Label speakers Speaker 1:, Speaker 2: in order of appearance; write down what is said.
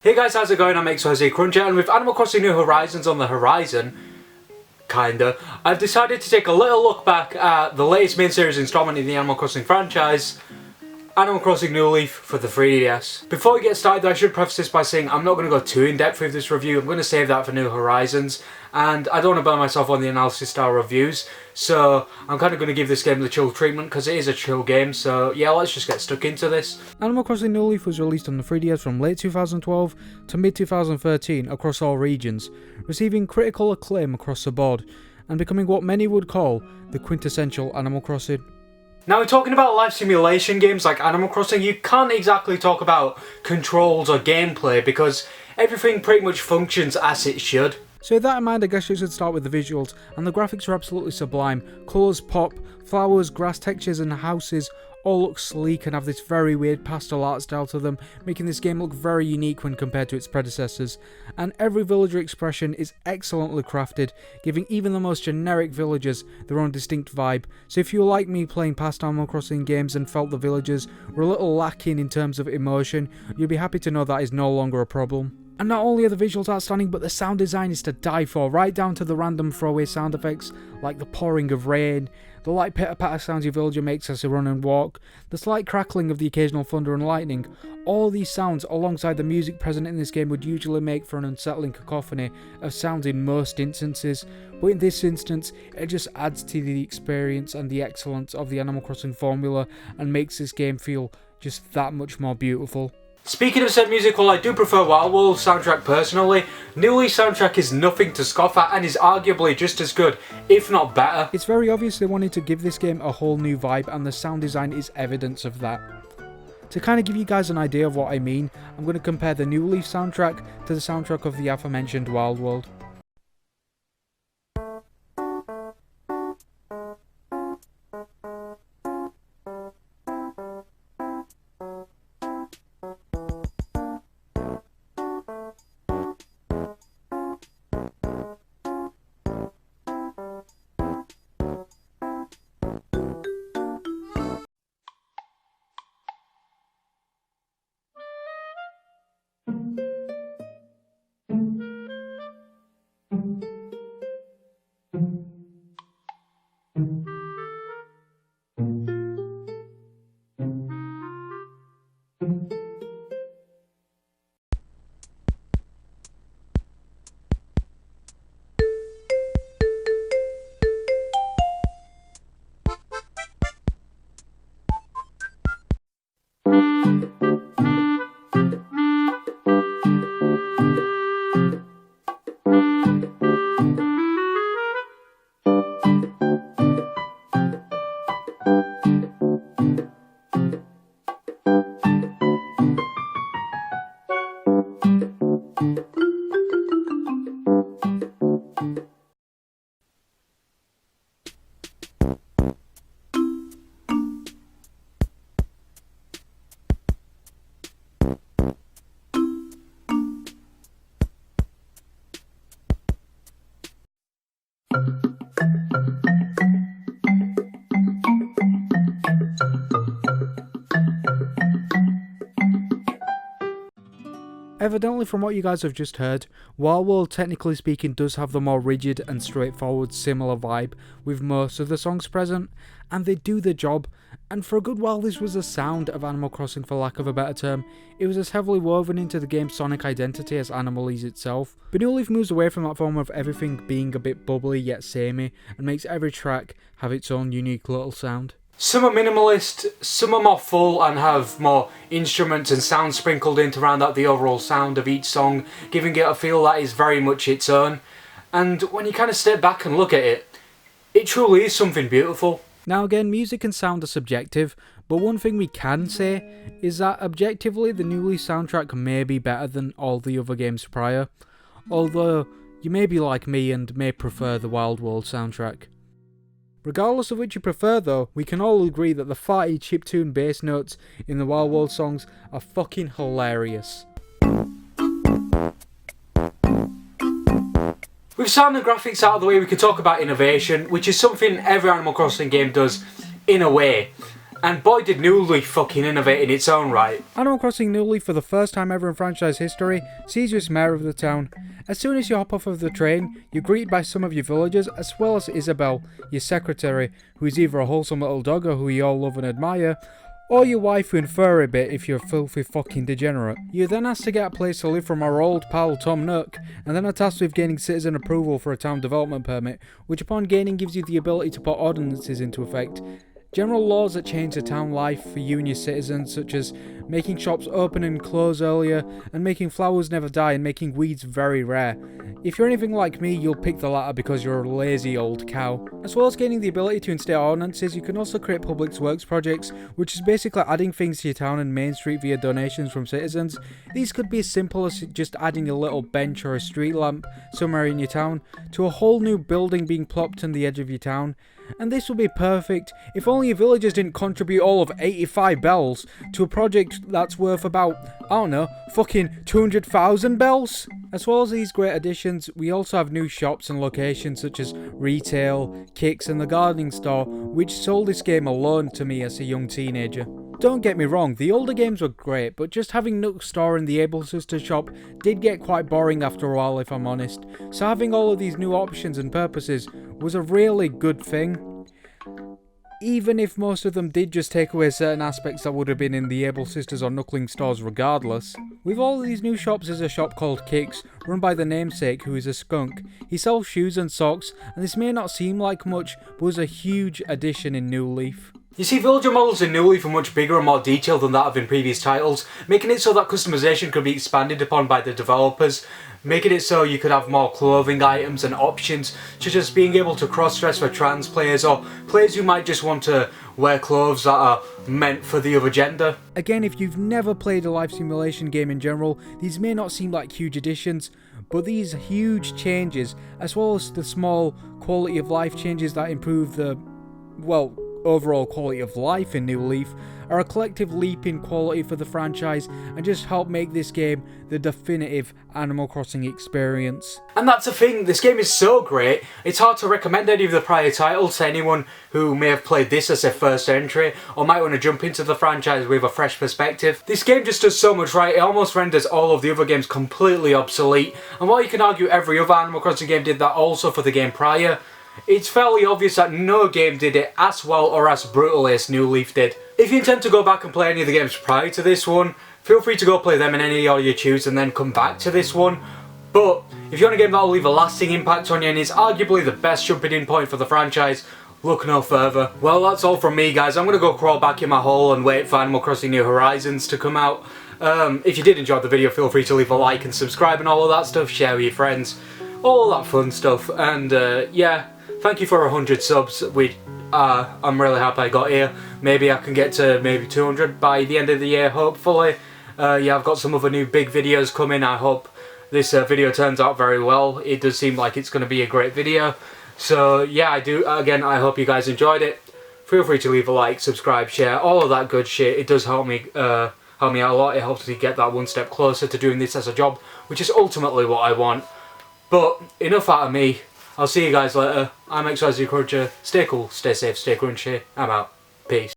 Speaker 1: Hey guys, how's it going? I'm XYZCruncher, and with Animal Crossing New Horizons on the horizon, I've decided to take a little look back at the latest main series installment in the Animal Crossing franchise, Animal Crossing New Leaf for the 3DS. Before we get started, I should preface this by saying I'm not going to go too in depth with this review. I'm going to save that for New Horizons, and I don't want to burn myself on the analysis style reviews, so I'm kind of going to give this game the chill treatment because it is a chill game. So yeah, let's just get stuck into this.
Speaker 2: Animal Crossing New Leaf was released on the 3DS from late 2012 to mid 2013 across all regions, receiving critical acclaim across the board, and becoming what many would call the quintessential Animal Crossing.
Speaker 1: Now, we're talking about life simulation games like Animal Crossing. You can't exactly talk about controls or gameplay because everything pretty much functions as it should.
Speaker 2: So with that in mind, I guess you should start with the visuals, and the graphics are absolutely sublime. Colours pop, flowers, grass textures and houses all look sleek and have this very weird pastel art style to them, making this game look very unique when compared to its predecessors. And every villager expression is excellently crafted, giving even the most generic villagers their own distinct vibe. So if you were like me playing past Animal Crossing games and felt the villagers were a little lacking in terms of emotion, you'll be happy to know that is no longer a problem. And not only are the visuals outstanding, but the sound design is to die for, right down to the random throwaway sound effects like the pouring of rain, the light pitter-patter sounds your villager makes as they run and walk, the slight crackling of the occasional thunder and lightning. All these sounds alongside the music present in this game would usually make for an unsettling cacophony of sounds in most instances, but in this instance it just adds to the experience and the excellence of the Animal Crossing formula and makes this game feel just that much more beautiful.
Speaker 1: Speaking of said music, while I do prefer Wild World's soundtrack personally, New Leaf's soundtrack is nothing to scoff at and is arguably just as good, if not better.
Speaker 2: It's very obvious they wanted to give this game a whole new vibe, and the sound design is evidence of that. To kind of give you guys an idea of what I mean, I'm going to compare the New Leaf soundtrack to the soundtrack of the aforementioned Wild World. Evidently, from what you guys have just heard, Wild World technically speaking does have the more rigid and straightforward similar vibe with most of the songs present, and they do the job. And for a good while this was the sound of Animal Crossing, for lack of a better term. It was as heavily woven into the game's sonic identity as Animalese itself. But New Leaf moves away from that form of everything being a bit bubbly yet samey, and makes every track have its own unique little sound.
Speaker 1: Some are minimalist, some are more full and have more instruments and sounds sprinkled in to round out the overall sound of each song, giving it a feel that is very much its own. And when you kind of step back and look at it, it truly is something beautiful.
Speaker 2: Now again, music and sound are subjective, but one thing we can say is that objectively the New Leaf soundtrack may be better than all the other games prior, although you may be like me and may prefer the Wild World soundtrack. Regardless of which you prefer though, we can all agree that the farty chiptune bass notes in the Wild World songs are fucking hilarious.
Speaker 1: With sound and graphics out of the way, we can talk about innovation, which is something every Animal Crossing game does in a way. And boy did New Leaf fucking innovate in its own right.
Speaker 2: Animal Crossing New Leaf, for the first time ever in franchise history, sees you as mayor of the town. As soon as you hop off of the train, you're greeted by some of your villagers, as well as Isabel, your secretary, who is either a wholesome little doggo who you all love and admire, or your wife who infer a bit if you're a filthy fucking degenerate. You're then asked to get a place to live from our old pal Tom Nook, and then are tasked with gaining citizen approval for a town development permit, which upon gaining gives you the ability to put ordinances into effect. General laws that change the town life for you and your citizens, such as making shops open and close earlier, and making flowers never die, and making weeds very rare. If you're anything like me, you'll pick the latter because you're a lazy old cow. As well as gaining the ability to instate ordinances, you can also create public works projects, which is basically adding things to your town and main street via donations from citizens. These could be as simple as just adding a little bench or a street lamp somewhere in your town, to a whole new building being plopped on the edge of your town. And this would be perfect if only your villagers didn't contribute all of 85 bells to a project that's worth about, I don't know, fucking 200,000 bells? As well as these great additions, we also have new shops and locations such as retail, Kicks and the gardening store, which sold this game alone to me as a young teenager. Don't get me wrong, the older games were great, but just having Nook's store and the Able Sister shop did get quite boring after a while, if I'm honest. So having all of these new options and purposes was a really good thing. Even if most of them did just take away certain aspects that would have been in the Able Sisters or Knuckling stores regardless. With all of these new shops is a shop called Kicks, run by the namesake who is a skunk. He sells shoes and socks, and this may not seem like much, but was a huge addition in New Leaf.
Speaker 1: You see, villager models in New Leaf are much bigger and more detailed than that of in previous titles, making it so that customization could be expanded upon by the developers, making it so you could have more clothing items and options, such as being able to cross-dress for trans players or players who might just want to wear clothes that are meant for the other gender.
Speaker 2: Again, if you've never played a life simulation game in general, these may not seem like huge additions, but these huge changes, as well as the small quality of life changes that improve the, well, overall quality of life in New Leaf, are a collective leap in quality for the franchise and just help make this game the definitive Animal Crossing experience.
Speaker 1: And that's the thing, this game is so great, it's hard to recommend any of the prior titles to anyone who may have played this as their first entry or might want to jump into the franchise with a fresh perspective. This game just does so much right, it almost renders all of the other games completely obsolete, and while you can argue every other Animal Crossing game did that also for the game prior, it's fairly obvious that no game did it as well or as brutally as New Leaf did. If you intend to go back and play any of the games prior to this one, feel free to go play them in any order you choose and then come back to this one. But if you want a game that will leave a lasting impact on you and is arguably the best jumping in point for the franchise, look no further. Well, that's all from me, guys. I'm going to go crawl back in my hole and wait for Animal Crossing New Horizons to come out. If you did enjoy the video, feel free to leave a like and subscribe and all of that stuff, share with your friends, all that fun stuff, and yeah. Thank you for 100 subs. I'm really happy I got here. Maybe I can get to maybe 200 by the end of the year, hopefully. Yeah, I've got some other new big videos coming. I hope this video turns out very well. It does seem like it's going to be a great video. So yeah, I hope you guys enjoyed it. Feel free to leave a like, subscribe, share, all of that good shit. It does help me out a lot. It helps me get that one step closer to doing this as a job, which is ultimately what I want. But enough out of me. I'll see you guys later. I'm XYZCruncher. Stay cool, stay safe, stay crunchy. I'm out. Peace.